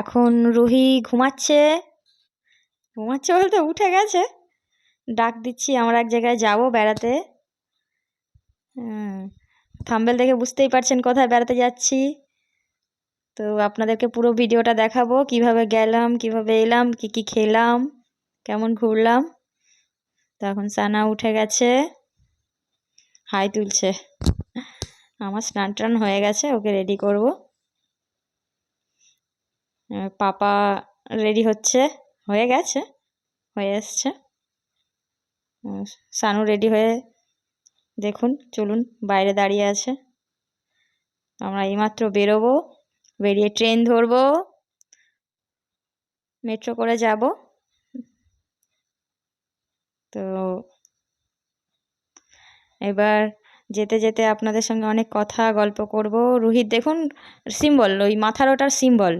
এখন রুহি ঘুমাচ্ছে বলতে উঠে গেছে। ডাক দিচ্ছি, আমরা এক জায়গায় যাব বেড়াতে। থাম্বনেল দেখে বুঝতেই পারছেন কোথায় বেড়াতে যাচ্ছি। তো আপনাদেরকে পুরো ভিডিওটা দেখাবো, কিভাবে গেলাম, কিভাবে এলাম, কি কি খেলাম, কেমন ঘুরলাম। তো এখন সানা উঠে গেছে, হাই তুলছে। আমার স্নান টান হয়ে গেছে, ওকে রেডি করব। পাপা রেডি হয়ে গেছে, হয়ে এসছে। সানু রেডি হয়ে দেখুন, চলুন, বাইরে দাঁড়িয়ে আছে। আমরা এইমাত্র বেরোবো, বেরিয়ে ট্রেন ধরবো, মেট্রো করে যাব। তো এবার যেতে যেতে আপনাদের সঙ্গে অনেক কথা গল্প করব। রুহিত দেখুন সিম্বল, ওই মাথার ওটার সিম্বল,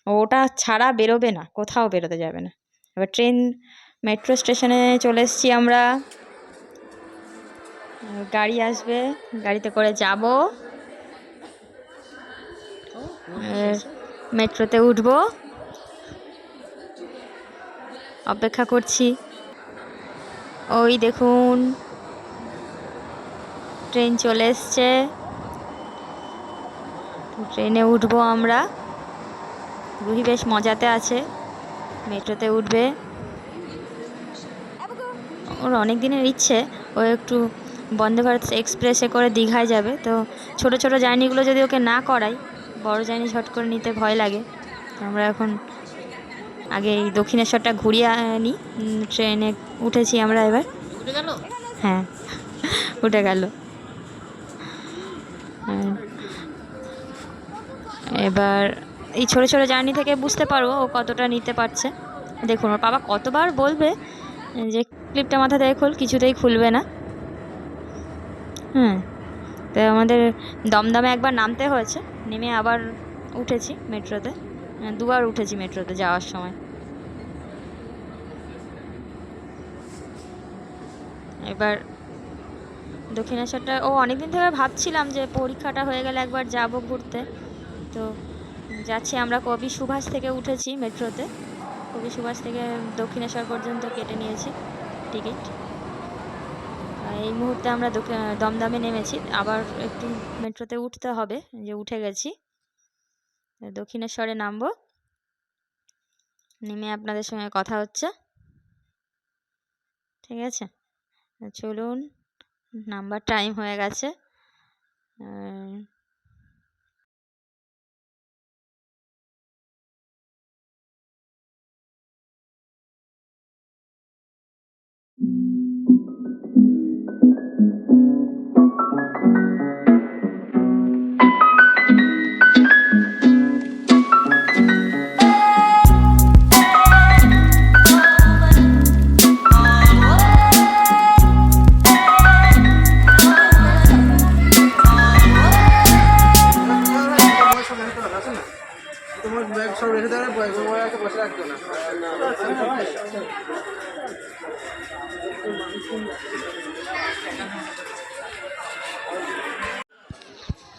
ওটা ছাড়া বেরোবে না, কোথাও বেরোতে যাবে না। এবার মেট্রো স্টেশনে চলে এসেছি আমরা। গাড়ি আসবে, গাড়িতে করে যাব, মেট্রোতে উঠব, অপেক্ষা করছি। ওই দেখুন ট্রেন চলে এসছে, ট্রেনে উঠবো আমরা। রুহি বেশ মজাতে আছে, মেট্রোতে উঠবে। ওর অনেক দিনের ইচ্ছে ও একটু বন্দে ভারত এক্সপ্রেসে করে দীঘায় যাবে। তো ছোট ছোট জার্নিগুলো যদি ওকে না করাই, বড় জার্নি ঝট করে নিতে ভয় লাগে। আমরা এখন আগে এই দক্ষিণেশ্বরটা ঘুরিয়ে নিই। ট্রেনে উঠেছি আমরা, এবার উঠে গেল। হ্যাঁ, উঠে গেল। এবার এই ছোট ছোট জার্নি থেকে বুঝতে পারবো ও কতটা নিতে পারছে। দেখুন ওর বাবা কতবার বলবে যে ক্লিপটা মাথা থেকে খোল, কিছুতেই খুলবে না। তো আমাদের দমদমে একবার নামতে হয়েছে, নেমে আবার উঠেছি মেট্রোতে। দুবার উঠেছি মেট্রোতে যাওয়ার সময়। এবার দক্ষিণেশ্বরটা অনেকদিন ধরে ভাবছিলাম যে পরীক্ষাটা হয়ে গেলে একবার যাব ঘুরতে। তো যাচ্ছি আমরা, কবি সুভাষ থেকে উঠেছি মেট্রোতে। কবি সুভাষ থেকে দক্ষিণেশ্বর পর্যন্ত কেটে নিয়েছি টিকিট। এই মুহূর্তে আমরা দমদমে নেমেছি, আবার একটু মেট্রোতে উঠতে হবে, যে উঠে গেছি। দক্ষিণেশ্বরে নামবো, নেমে আপনাদের সঙ্গে কথা হচ্ছে, ঠিক আছে? চলুন, নাম্বার টাইম হয়ে গেছে।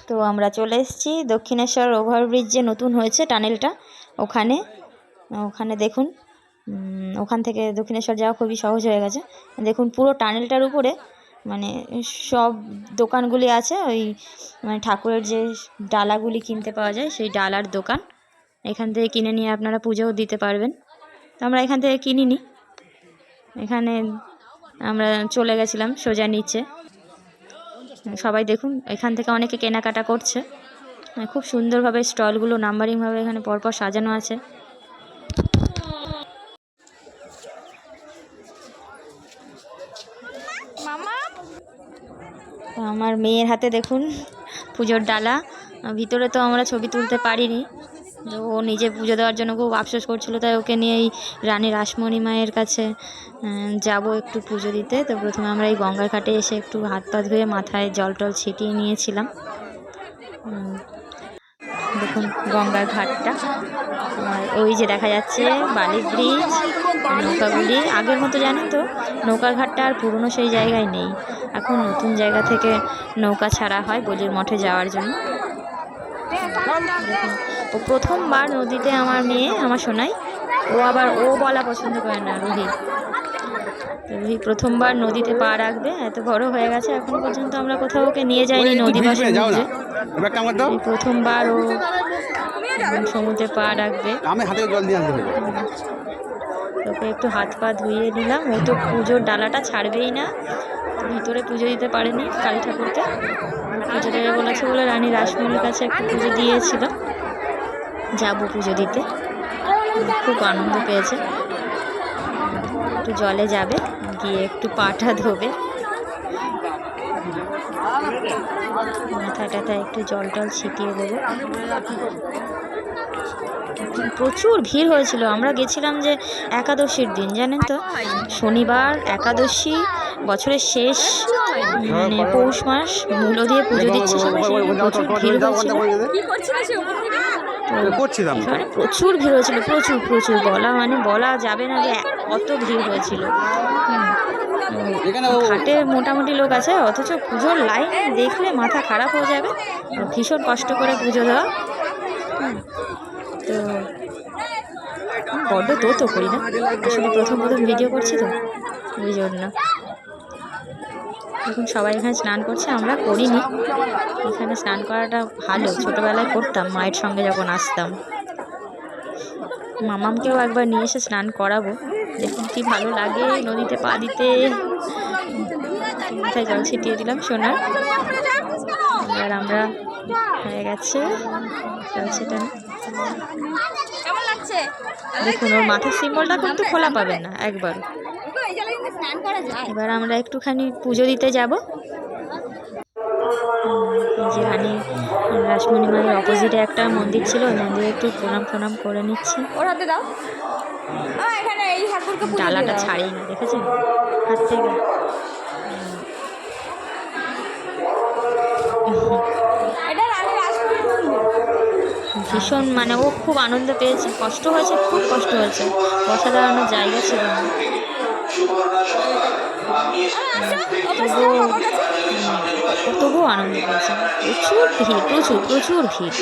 তো আমরা চলে এসেছি দক্ষিণেশ্বর ওভারব্রিজ, যে নতুন হয়েছে টানেলটা, ওখানে দেখুন। ওখান থেকে দক্ষিণেশ্বর যাওয়া খুবই সহজ হয়ে গেছে। দেখুন পুরো টানেলটার উপরে মানে সব দোকানগুলি আছে, ওই মানে ঠাকুরের যে ডালাগুলি কিনতে পাওয়া যায়, সেই ডালার দোকান। এখান থেকে কিনে নিয়ে আপনারা পুজোও দিতে পারবেন। তো আমরা এখান থেকে কিনিনি, এখানে আমরা চলে গেছিলাম সোজা নিচে। সবাই দেখুন এখান থেকে অনেকে কেনাকাটা করছে। খুব সুন্দরভাবে স্টলগুলো নাম্বারিংভাবে এখানে পরপর সাজানো আছে। আমার মেয়ের হাতে দেখুন পুজোর ডালা। ভিতরে তো আমরা ছবি তুলতে পারিনি, ও নিজে পুজো দেওয়ার জন্য খুব আফসোস করছিল, তাই ওকে নিয়ে এই রানী রাসমণি মায়ের কাছে যাব একটু পুজো দিতে। তো প্রথমে আমরা এই গঙ্গার ঘাটে এসে একটু হাত পা ধুয়ে মাথায় জল টল ছিটিয়ে নিয়েছিলাম। দেখুন গঙ্গার ঘাটটা, ওই যে দেখা যাচ্ছে বালি ব্রিজ, নৌকাগুলি। আগের মতো জানেন তো নৌকার ঘাটটা আর পুরনো সেই জায়গায় নেই, এখন নতুন জায়গা থেকে নৌকা ছাড়া হয় বলির মঠে যাওয়ার জন্য। দেখুন, ও প্রথমবার নদীতে, আমার মেয়ে, আমার সোনাই, ও বলা পছন্দ করে না, রুহি। তো রুহি প্রথমবার নদীতে পা রাখবে, এত বড় হয়ে গেছে, এখনো পর্যন্ত আমরা কোথাও ওকে নিয়ে যাইনি নদী বা সমুদ্রে। এই প্রথমবার ও সমুদ্রে পা রাখবে। আমি হাতে জল দিয়ে আনতে হবে। তোকে একটু হাত পা ধুইয়ে দিলাম। ও তো পুজোর ডালাটা ছাড়বেই না, ভিতরে পুজো দিতে পারেনি কালী ঠাকুরকে। পুজো দেবে বলেছে বলে রানী রাসমণির কাছে একটু পুজো দিয়েছিল, যাবো পুজো দিতে। খুব আনন্দ পেয়েছে। একটু জলে যাবে, গিয়ে একটু পাটা ধোবে, মাথাটাতে একটু জল টল ছিটিয়ে দেবে। প্রচুর ভিড় হয়েছিল। আমরা গেছিলাম যে একাদশীর দিন, জানেন তো, শনিবার একাদশী, বছরের শেষ, মানে পৌষ মাস, মূলো দিয়ে পুজো দিচ্ছে সবাই, প্রচুর ভিড় হয়েছিল। মানে প্রচুর ভিড় হয়েছিল, প্রচুর প্রচুর, বলা যাবে না যে কত ভিড় হয়েছিল। ঘাটে মোটামুটি লোক আছে, অথচ পুজোর লাইন দেখলে মাথা খারাপ হয়ে যাবে। ভীষণ কষ্ট করে পুজো দেওয়া। তো বড্ড তো করি না আসলে, প্রথম ভিডিও করছি তো, ওই জন্য। এখন সবাই এখানে স্নান করছে, আমরা করিনি। এখানে স্নান করাটা ভালো, ছোটোবেলায় করতাম মায়ের সঙ্গে যখন আসতাম। মামামকেও একবার নিয়ে এসে স্নান করাবো, দেখুন কি ভালো লাগে নদীতে পা দিতে। মাথায় জল ছিটিয়ে দিলাম সোনার। এবার আমরা হয়ে গেছে জল ছিটানো। দেখুন, ওর মাথার সিম্বলটা কিন্তু খোলা পাবেন না একবার। এবার আমরা একটুখানি পুজো দিতে যাব। যে রানী রাসমণি মায়ের অপোজিটে একটা মন্দির ছিল, ওই মন্দিরে একটু প্রণাম করে নিচ্ছি। ডালাটা ছাড়েই না, দেখেছেন হাত থেকে। ভীষণ, মানে ও খুব আনন্দ পেয়েছে, কষ্ট হয়েছে, খুব কষ্ট হয়েছে, বসা দাঁড়ানোর জায়গা ছিল না। তবুও আনন্দ পেয়েছে। প্রচুর ভিড়, প্রচুর প্রচুর ভিড়।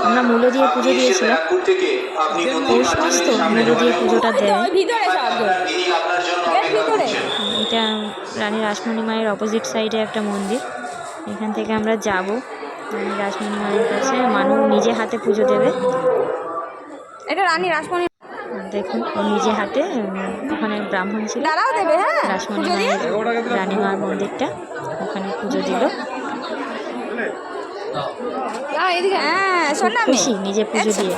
আমরা মূলো দিয়ে পুজো দিয়েছিলাম, পৌষ মাস তো মূলো দিয়ে পুজোটা দেয়। এটা রানী রাসমণি মায়ের অপোজিট সাইডে একটা মন্দির, এখান থেকে আমরা যাব রানী রাসমণি মায়ের কাছে। মানুষ নিজে হাতে পুজো দেবে। এটা রানী রাসমণি, দেখুন ও নিজে হাতে, ওখানে ব্রাহ্মণ ছিল, রাসমণি মায়ের রানী মার মন্দিরটা, ওখানে পুজো দিল। খুশি নিজে পুজো দিয়ে।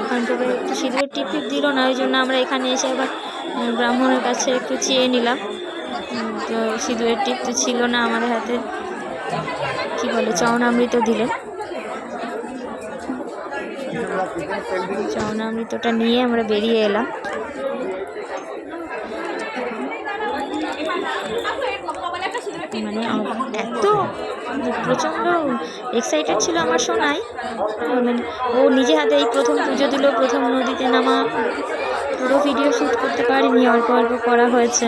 ওখান থেকে একটু সিঁদুরের টিপ দিল না, ওই জন্য আমরা এখানে এসে আবার ব্রাহ্মণের কাছে একটু চেয়ে নিলাম। তো সিঁদুরের টিপ তো ছিল না আমাদের হাতে, কি বলে চরণামৃত দিলেন। চরণামৃতটা নিয়ে আমরা বেরিয়ে এলাম। মানে এত প্রচণ্ড এক্সাইটেড ছিল আমার সোনাই, মানে ও নিজে হাতে এই প্রথম পুজো দিল, প্রথম নদীতে নামা। পুরো ভিডিও শ্যুট করতে পারিনি, অল্প অল্প করা হয়েছে।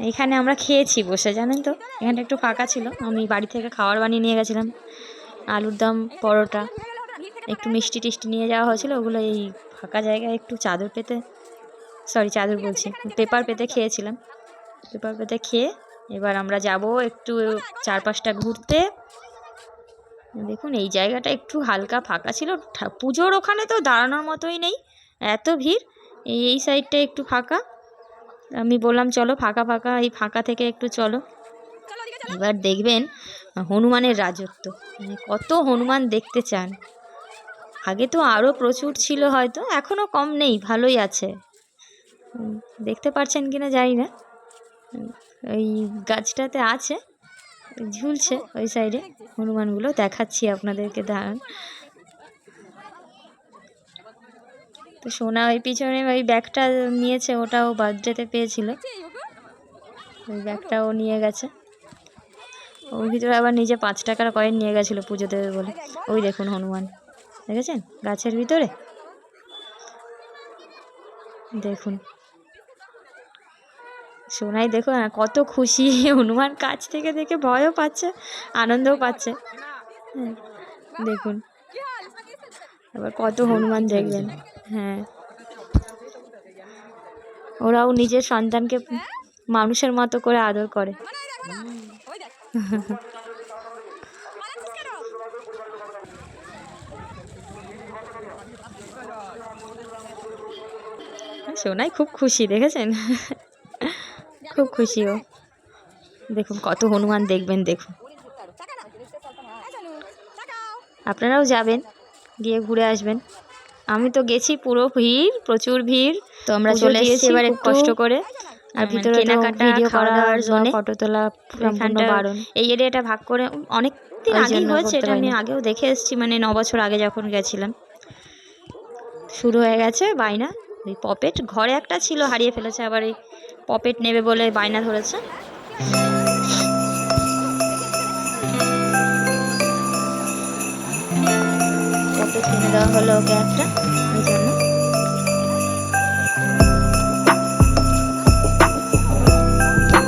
এখানে আমরা খেয়েছি বসে, জানেন তো, এখানটা একটু ফাঁকা ছিল, আমি বাড়ি থেকে খাবার বানিয়ে নিয়ে গেছিলাম, আলুর দম, পরোটা, একটু মিষ্টি টিষ্টি নিয়ে যাওয়া হয়েছিল। ওগুলো এই ফাঁকা জায়গায় একটু চাদর বলছি, পেপার পেতে খেয়েছিলাম। পেপার পেতে খেয়ে এবার আমরা যাব একটু চারপাশটা ঘুরতে। দেখুন এই জায়গাটা একটু হালকা ফাঁকা ছিল, পুজোর ওখানে তো দাঁড়ানোর মতোই নেই, এত ভিড়। এই সাইডটা একটু ফাঁকা, আমি বললাম চলো ফাঁকা এই ফাঁকা থেকে একটু চলো। এবার দেখবেন হনুমানের রাজত্ব, মানে কত হনুমান দেখতে চান। আগে তো আরও প্রচুর ছিল, হয়তো এখনও কম নেই, ভালোই আছে। দেখতে পাচ্ছেন কিনা জানি না, ওই গাছটাতে আছে, ঝুলছে ওই সাইডে হনুমানগুলো, দেখাচ্ছি আপনাদেরকে, দাঁড়ান। তো সোনা ওই পিছনে ওই ব্যাগটা নিয়েছে, ওটাও বার্থডেতে পেয়েছিল, ওই ব্যাগটা ও নিয়ে গেছে। ওর ভিতরে আবার নিজে 5 টাকার কয়েন নিয়ে গেছিলো পুজো দেবে বলে। ওই দেখুন হনুমান, দেখেছেন গাছের ভিতরে, দেখুন সোনাই দেখো কত খুশি, হনুমান কাছ থেকে দেখে ভয়ও পাচ্ছে আনন্দও পাচ্ছে। হ্যাঁ, দেখুন এবার কত হনুমান দেখবেন। হ্যাঁ, ওরাও নিজের সন্তানকে মানুষের মতো করে আদর করে। সোনাই খুব খুশি, দেখেছেন? খুব খুশি ও। দেখুন কত হনুমান দেখবেন, দেখুন আপনারাও যাবেন, গিয়ে ঘুরে আসবেন। আমি তো গেছি, পুরো ভিড়, প্রচুর ভিড়। তো আমরা চলে এসেছি এবার একটু কষ্ট করে। আর ভিতরে কেনাকাটা, ভিডিও করার জন্য ফটো তোলা সম্পূর্ণ বারণ। এই এরিয়াটা ভাগ করে অনেক দিন আগেই হয়েছে, এটা আমি আগেও দেখে এসেছি, মানে 9 বছর আগে যখন গেছিলাম। শুরু হয়ে গেছে বায়না। ওই পপেট ঘরে একটা ছিল, হারিয়ে ফেলেছে, আবার এই পপেট নেবে বলে বায়না ধরেছে। পপেট কিনে দেওয়া হলো ওকে একটা, এই জন্য।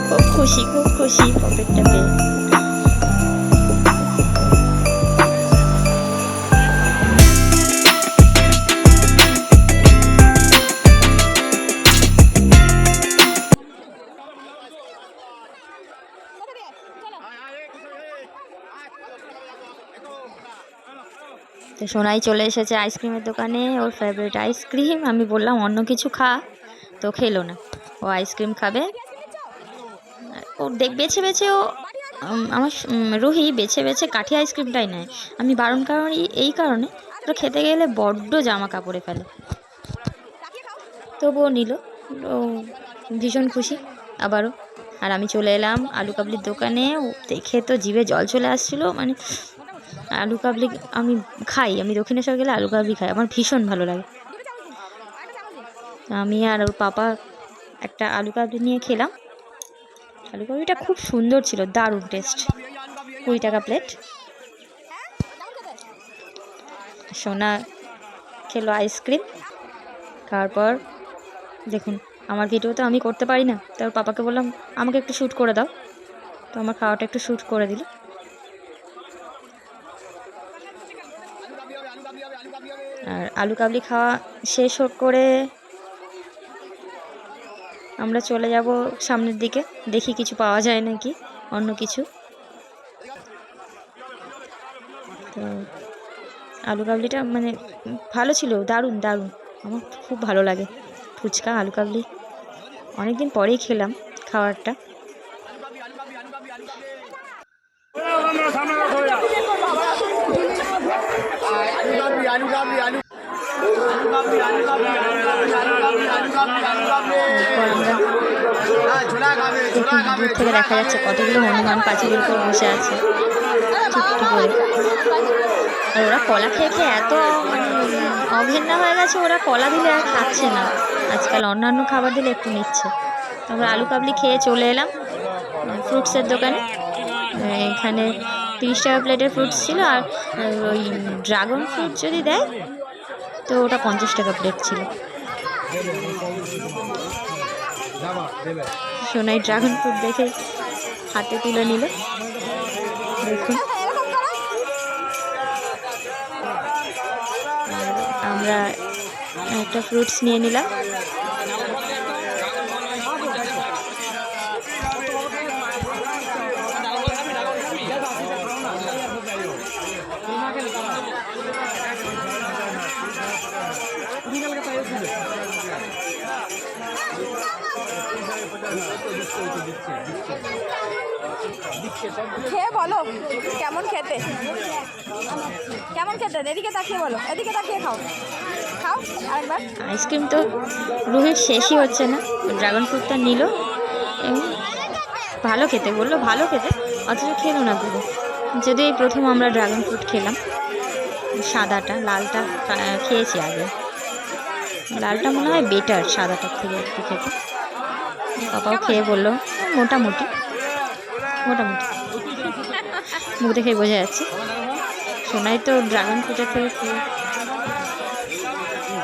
খুব খুশি, খুব খুশি পপেটটা পেয়ে। তো সোনাই চলে এসেছে আইসক্রিমের দোকানে, ওর ফেভারিট আইসক্রিম। আমি বললাম অন্য কিছু খা, তো খেলো না, ও আইসক্রিম খাবে। ও বেছে বেছে ও আমার রুহি বেছে বেছে কাঠি আইসক্রিমটাই নেয়। আমি বারণ কারণ এই কারণে, ওটা খেতে গেলে বড্ড জামা কাপড়ে ফেলে। তবুও নিল, ও ভীষণ খুশি আবারও। আর আমি চলে এলাম আলু কাবলির দোকানে। দেখে তো জিভে জল চলে আসছিলো। মানে আলু কাবলি আমি খাই, আমি দক্ষিণেশ্বর গেলে আলু কাবলি খাই, আমার ভীষণ ভালো লাগে। আমি আর ওর পাপা একটা আলু কাবলি নিয়ে খেলাম। আলু কাবলিটা খুব সুন্দর ছিল, দারুণ টেস্ট। 20 টাকা প্লেট। সোনা খেলো আইসক্রিম, খাওয়ার পর দেখুন আমার ভিডিও তো আমি করতে পারি না, তো ওর পাপাকে বললাম আমাকে একটু শ্যুট করে দাও, তো আমার খাওয়াটা একটু শ্যুট করে দিল। আর আলু কাবলি খাওয়া শেষ করে আমরা চলে যাব সামনের দিকে, দেখি কিছু পাওয়া যায় নাকি অন্য কিছু। তো আলু কাবলিটা মানে ভালো ছিল, দারুণ দারুণ, আমার খুব ভালো লাগে ফুচকা আলু কাবলি। অনেক দিন পরেই খেলাম খাবারটা। দূর থেকে দেখা যাচ্ছে কতগুলো হনুমান পাঁচিলের উপর বসে আছে চুপটি করে। আর ওরা কলা খেয়ে খেয়ে এত মানে অঘেন্না হয়ে গেছে, ওরা কলা দিলে আর খাচ্ছে না, আজকাল অন্যান্য খাবার দিলে একটু নিচ্ছে। তারপর আলু কাবলি খেয়ে চলে এলাম ফ্রুটসের দোকানে। এখানে 30 টাকা প্লেটের ফ্রুটস ছিল, আর ওই ড্রাগন ফ্রুট যদি দেয় তো ওটা 50 টাকা প্লেট ছিল। সোনাই ড্রাগন ফ্রুট দেখে হাতে তুলে নিল, দেখুন। আমরা একটা ফ্রুটস নিয়ে নিলাম। খেয়ে বলো কেমন খেতে, কেমন খেতে, এদিকে তাকিয়ে বলো, এদিকে তাকিয়ে খাও, খাও আরেকবার। আইসক্রিম তো রুহির শেষই হচ্ছে না, ড্রাগন ফ্রুটটা নিল এবং ভালো খেতে বললো, ভালো খেতে, অথচ খেলো না পুরো। যদি এই প্রথম আমরা ড্রাগন ফ্রুট খেলাম, সাদাটা, লালটা খেয়েছি আগে, লালটা মনে হয় বেটার সাদাটার থেকে একটু খেতে। পাপাও খেয়ে বললো মোটামুটি মোটামুটি, মুখ দেখে বোঝা যাচ্ছে। সোনাই তো ড্রাগন ফ্রুটের থেকে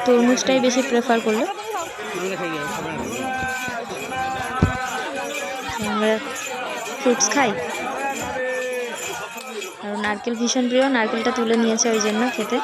তরমুজটাই বেশি প্রেফার করলো। আমরা ফ্রুটস খাই। আর নারকেল ভীষণ প্রিয়, নারকেলটা তুলে নিয়েছে ওই জন্য খেতে।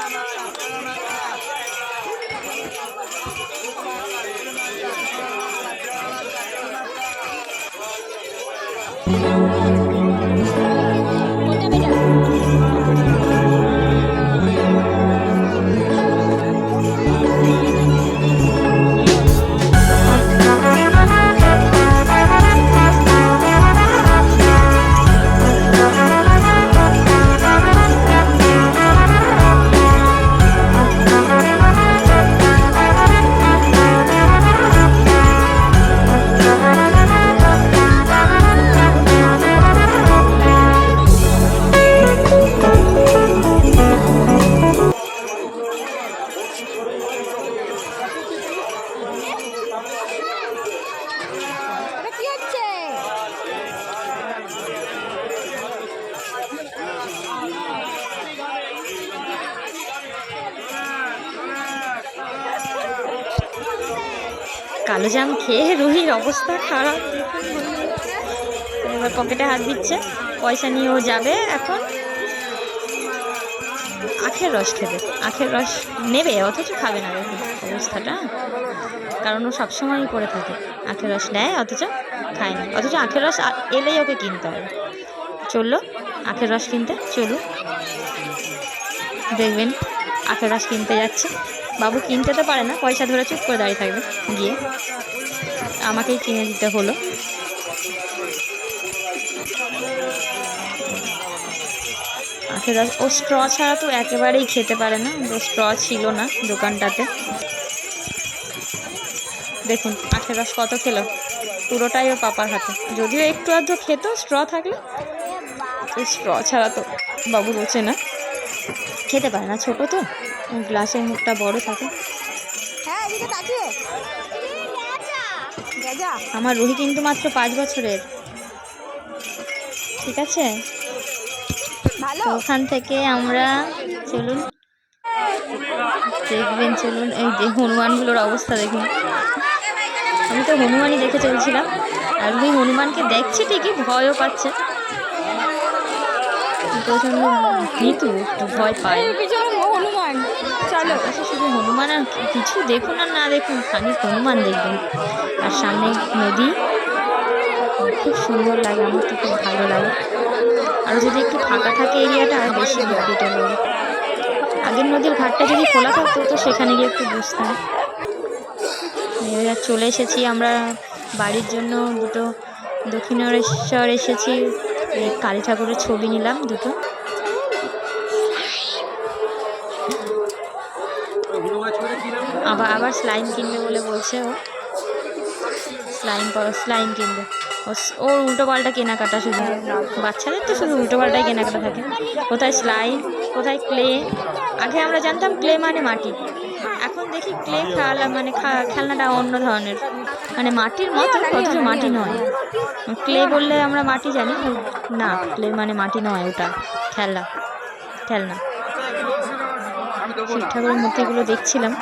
এটা কি হচ্ছে? কালো জাম খেয়ে রুহির অবস্থা খারাপ। এবার পকেটে হাত দিচ্ছে, পয়সা নিয়ে ও যাবে এখন আখের রস খেতে। আখের রস নেবে অথচ খাবে না, দেখুন অবস্থাটা। কারণ ও সবসময়ই করে থাকে, আখের রস নেয় অথচ খায় না। অথচ আখের রস এলেই ওকে কিনতে হবে। চললো আখের রস কিনতে, চলুন দেখবেন আখের রস কিনতে যাচ্ছে। বাবু কিনতে তো পারে না, পয়সা ধরে চুপ করে দাঁড়িয়ে থাকবে, গিয়ে আমাকেই কিনে দিতে হলো। আখের রস ও স্ট্র ছাড়া তো একেবারেই খেতে পারে না, স্ট্র ছিল না দোকানটাতে। দেখুন আখের রস কত খেলো, পুরোটাই ও পাপার হাতে। যদিও একটু আধটু খেত স্ট্র থাকলে, স্ট্র ছাড়া তো বাবু রোচে না, খেতে পারে না, ছোটো তো, গ্লাসের মুখটা বড় থাকে। হ্যাঁ এদিকে তাকিয়ে। গেজা। আমার রুহি কিন্তু মাত্র 5 বছরের, ঠিক আছে। ভালো। তো ওখান থেকে আমরা চলুন দেখবেন, চলুন এই যে হনুমানগুলোর অবস্থা দেখুন। আমি তো হনুমানই দেখে চলছিলাম, আর রুহি হনুমানকে দেখছে ঠিকই, ভয়ও পাচ্ছে, প্রচণ্ড ভীতু, একটু ভয় পায়। হনুমান, চলো। আকাশে শুধু হনুমান, আর কিছু দেখুন আর না দেখুন, খানিক হনুমান দেখবেন। আর সামনে নদী, খুব সুন্দর লাগে, আমার তো খুব ভালো লাগে। আর যদি একটু ফাঁকা থাকে এরিয়াটা, আর বেশি বিউটিটা লাগে। আগের নদীর ঘাটটা যদি খোলা থাকতো তো সেখানে গিয়ে একটু বুঝতাম। এবার চলে এসেছি আমরা বাড়ির জন্য, দুটো দক্ষিণেশ্বর এসেছি, এই কালী ঠাকুরের ছবি নিলাম দুটো। আবার স্লাইম কিনবে বলে বলছে ও, স্লাইম কিনবে। ওর উল্টো পাল্টা কেনাকাটা, শুধু বাচ্চাদের তো শুধু উল্টো পাল্টাই কেনাকাটা থাকে। কোথায় স্লাইম, কোথায় ক্লে। আগে আমরা জানতাম ক্লে মানে মাটি, এখন দেখি ক্লে খেলনাটা অন্য ধরনের, মানে মাটির মতো অথচ মাটি নয়। ক্লে বললে আমরা মাটি জানি, না ক্লে মানে মাটি নয়, ওটা খেলনা। শিব ঠাকুরের মূর্তিগুলো দেখছিলাম,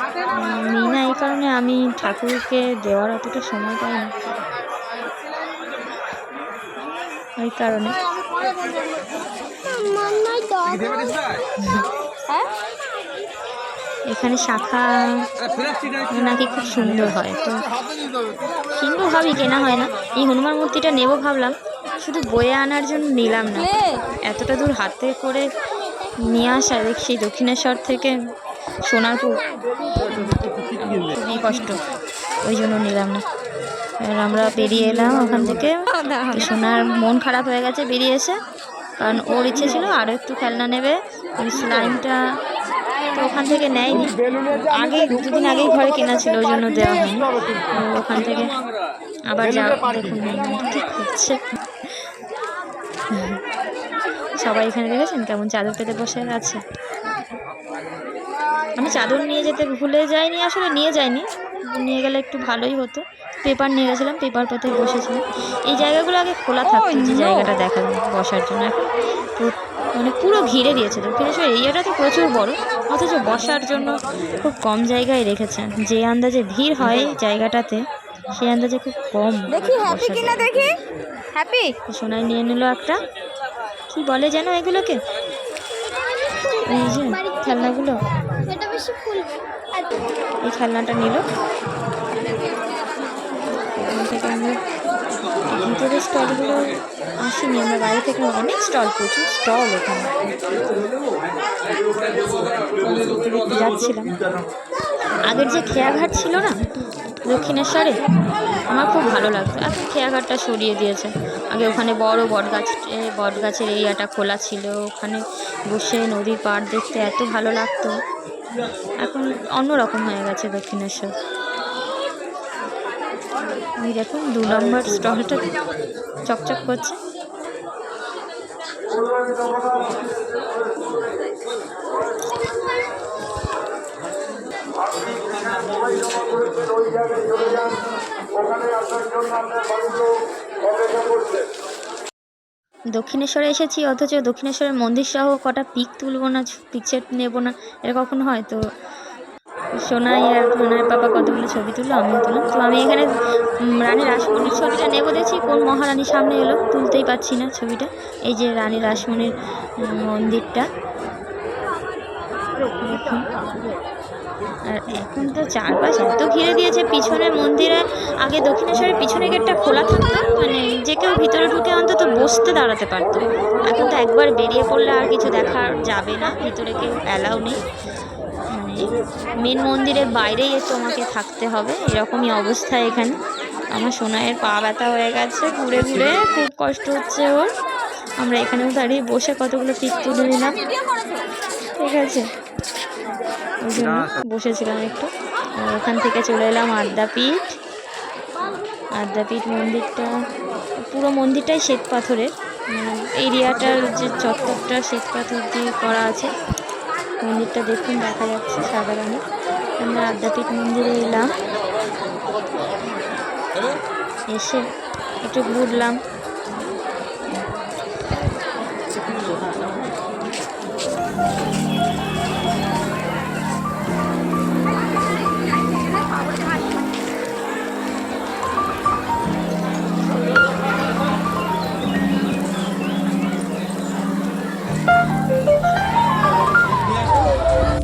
নিই না এই কারণে আমি ঠাকুরকে দেওয়ার অতটা সময় পাই না, ওই কারণে। এখানে শাখা নাকি খুব সুন্দর হয়, তো কিনবো ভাবি, কেনা হয় না। এই হনুমান মূর্তিটা নেবো ভাবলাম, শুধু বয়ে আনার জন্য নিলাম না, এতটা দূর হাতে করে নিয়ে আসা, দেখছি দক্ষিণেশ্বর থেকে সোনারপুর, খুবই কষ্ট, ওই জন্য নিলাম না। এবার আমরা বেরিয়ে এলাম ওখান থেকে। সোনার মন খারাপ হয়ে গেছে বেরিয়ে এসে, কারণ ওর ইচ্ছে ছিল আরও একটু খেলনা নেবে। ওই স্লাইমটা তো ওখান থেকে নেয়নি, আগে দুদিন আগেই ঘরে কেনা ছিল, ওই জন্য দেওয়া হয়নি। ওখান থেকে আবার যা দেখুন কি করছে সবাই। এখানে দেখেছেন কেমন চাদর পেতে বসে আছে। আমি চাদর নিয়ে যেতে ভুলে যাইনি, আসলে নিয়ে যাইনি, নিয়ে গেলে একটু ভালোই হতো। পেপার নিয়ে গেছিলাম, পেপার পেতে বসেছিলাম। এই জায়গাগুলো আগে খোলা থাকতো, যে জায়গাটা দেখা যায় বসার জন্য, এখন মানে পুরো ঘিরে দিয়েছে। দক্ষিণেশ্বর এরিয়াটা তো প্রচুর বড়, অথচ বসার জন্য খুব কম জায়গায় রেখেছেন। যে আন্দাজে ভিড় হয় জায়গাটাতে, সেই আন্দাজে খুব কম। দেখি হ্যাপি কিনা দেখি। হ্যাপি। সোনাই নিয়ে নিল একটা, কি বলে যেন এগুলোকে, এই যে খেলনাগুলো, এই খেলনাটা নিল। এখান থেকে আমরা ভিতরের স্টলগুলো আসিনি, আমরা বাইরে থেকে অনেক স্টল, প্রচুর স্টল ওখানে যাচ্ছিলাম। আগের যে খেয়াঘাট ছিল না দক্ষিণেশ্বরে, আমার খুব ভালো লাগতো। এখন খেয়াঘাটটা সরিয়ে দিয়েছে। আগে ওখানে বড় বটগাছের এরিয়াটা খোলা ছিল, ওখানে বসে নদীর পাড় দেখতে এত ভালো লাগতো। এখন অন্যরকম হয়ে গেছে দক্ষিণেশ্বর। এই দেখুন 2 নম্বর স্টলটা চকচক করছে। দক্ষিণেশ্বরে এসেছি, অথচ দক্ষিণেশ্বরের মন্দির সহ কটা পিক তুলবো না, পিকচার নেবো না, এটা কখন হয়? তো সোনাই আর সোনাইয়ের বাবা কতগুলো ছবি তুললো, আমিও তুললাম। তো আমি এখানে রানী রাসমণির ছবিটা নেবো, দেখছি কোন মহারানীর সামনে এলো, তুলতেই পারছি না ছবিটা। এই যে রানী রাসমণির মন্দিরটা দেখুন। আর এখন তো চারপাশ এত ঘিরে দিয়েছে, পিছনের মন্দিরে আগে দক্ষিণেশ্বরের পিছনে গেটটা খোলা থাকতো, মানে যে কেউ ভিতরে ঢুকে অন্তত বসতে দাঁড়াতে পারতো। এখন তো একবার বেরিয়ে পড়লে আর কিছু দেখা যাবে না, ভিতরে কেউ অ্যালাউ নেই, মানে মেন মন্দিরের বাইরেই তোমাকে থাকতে হবে, এরকমই অবস্থা এখানে। আমার সোনাইয়ের পা ব্যথা হয়ে গেছে ঘুরে ঘুরে, খুব কষ্ট হচ্ছে ওর। আমরা এখানেও দাঁড়িয়ে বসে কতগুলো পিক তুলে নিলাম, ঠিক আছে, ওই জন্য বসেছিলাম একটু। ওখান থেকে চলে এলাম আদ্যাপীঠ। আদ্যাপীঠ মন্দিরটা, পুরো মন্দিরটাই শ্বেত পাথরের, এরিয়াটার যে চত্বরটা শ্বেত পাথর দিয়ে করা আছে। মন্দিরটা দেখুন, দেখা যাচ্ছে সাদা রঙের। আমরা আদ্যাপীঠ মন্দিরে এলাম, এসে একটু ঘুরলাম।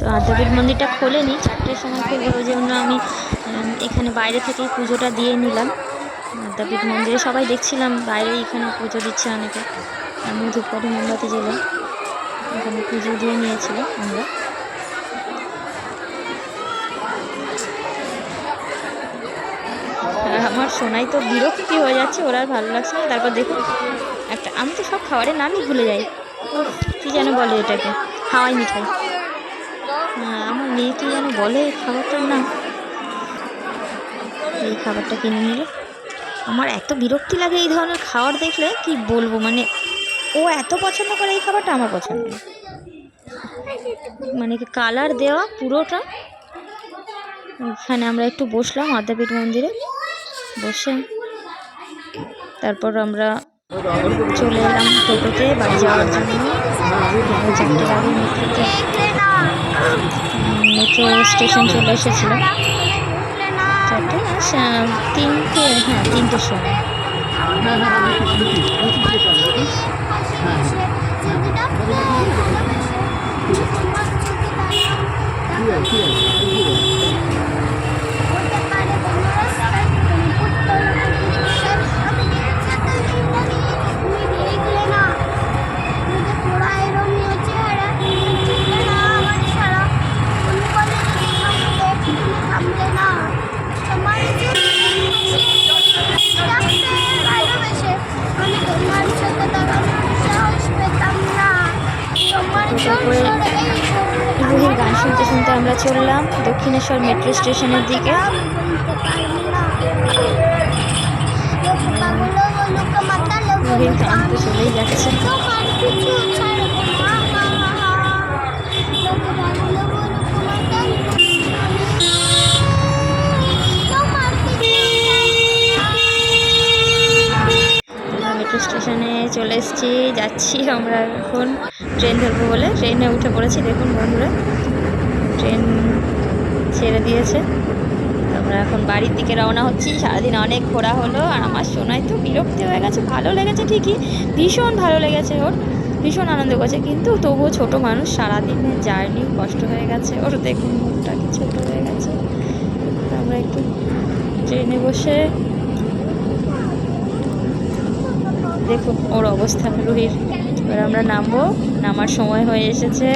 তো আদ্যাপীঠ মন্দিরটা খোলেনি, 4টের সময় খুলবে, ওই জন্য আমি এখানে বাইরে থেকেই পুজোটা দিয়ে নিলাম। আদ্যাপীঠ মন্দিরে সবাই দেখছিলাম বাইরে, এখানে পুজো দিচ্ছে অনেকে, আমি ধূপকাঠি মোমবাতি জ্বেলে এখানে পুজো দিয়ে নিয়েছিলাম আমরা। আমার সোনাই তো বিরক্তি হয়ে যাচ্ছে, ওরা আর ভালো লাগছে না। তারপর দেখুন একটা, আমি তো সব খাবারের নামই ভুলে যাই, কী যেন বলে এটাকে, হাওয়াই মিঠাই। আমার মেয়ে কী যেন বলে এই খাবারটার নাম, এই খাবারটা কিনে নিল। আমার এত বিরক্তি লাগে এই ধরনের খাবার দেখলে, কি বলবো, মানে ও এত পছন্দ করে এই খাবারটা, আমার পছন্দ না, মানে কালার দেওয়া পুরোটা। এখানে আমরা একটু বসলাম আদ্যাপীঠ মন্দিরে, বসে তারপর আমরা চলে এলাম টোটোতে বাড়ি যাওয়ার জন্য। 4টের আগে মেট্রো স্টেশন চলে এসেছিল, 4টে না 3টে, হ্যাঁ 3টের সময়। রুহির গান শুনতে শুনতে আমরা চললাম দক্ষিণেশ্বর মেট্রো স্টেশনের দিকে। রুহির গান তো চলেই যাচ্ছে। মেট্রো স্টেশনে চলে এসেছি, যাচ্ছি আমরা এখন ট্রেন ধরবো বলে। ট্রেনে উঠে পড়েছি, দেখুন বন্ধুরা ট্রেন ছেড়ে দিয়েছে। আমরা এখন বাড়ির দিকে রওনা হচ্ছি। সারাদিন অনেক ঘোরা হলো, আর আমার সোনাই তো বিরক্তি হয়ে গেছে। ভালো লেগেছে ঠিকই, ভীষণ ভালো লেগেছে, ওর ভীষণ আনন্দ করছে, কিন্তু তবুও ছোট মানুষ, সারাদিনের জার্নি কষ্ট হয়ে গেছে ওর। দেখুন মুখটা কি ছোট হয়ে গেছে। আমরা একটু ট্রেনে বসে দেখুন ওর অবস্থা রুহির। এবার আমরা নামবো, নামার সময় হয়ে এসেছে।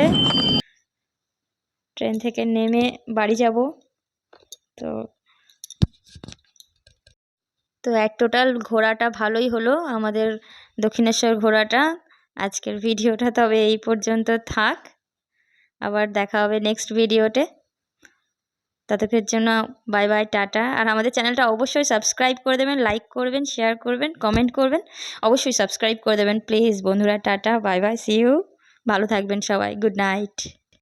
ট্রেন থেকে নেমে বাড়ি যাব। তো তো এক টোটাল ঘোরাটা ভালোই হলো আমাদের দক্ষিণেশ্বর ঘোরাটা। আজকের ভিডিওটা তবে এই পর্যন্ত থাক, আবার দেখা হবে নেক্সট ভিডিওতে। ততক্ষণের জন্য বাই বাই, টাটা। আর আমাদের চ্যানেলটা অবশ্যই সাবস্ক্রাইব করে দেবেন, লাইক করবেন, শেয়ার করবেন, কমেন্ট করবেন, অবশ্যই সাবস্ক্রাইব করে দেবেন প্লিজ বন্ধুরা। টাটা, বাই বাই, সি ইউ। ভালো থাকবেন সবাই, গুড নাইট।